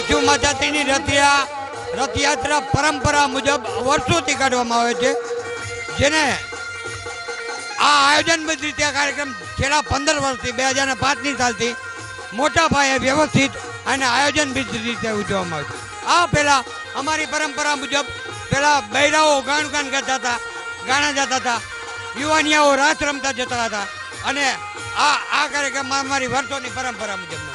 કચ્છુ માતાજીની રથયાત્રા પરંપરા મુજબ વર્ષોથી કાઢવામાં આવે છે, જેને આ આયોજનબદ્ધ રીતે કાર્યક્રમ છેલ્લા 15 વર્ષથી 2005ની સાલથી મોટા પાયે વ્યવસ્થિત અને આયોજનબદ્ધ રીતે ઉજવવામાં આવે છે. આ પહેલાં અમારી પરંપરા મુજબ પહેલાં બૈરાઓ ગાન કરતા હતા, ગાણા જતા હતા, યુવાનિયાઓ રાસ રમતા જતા હતા અને આ કાર્યક્રમ અમારી વર્ષોની પરંપરા મુજબ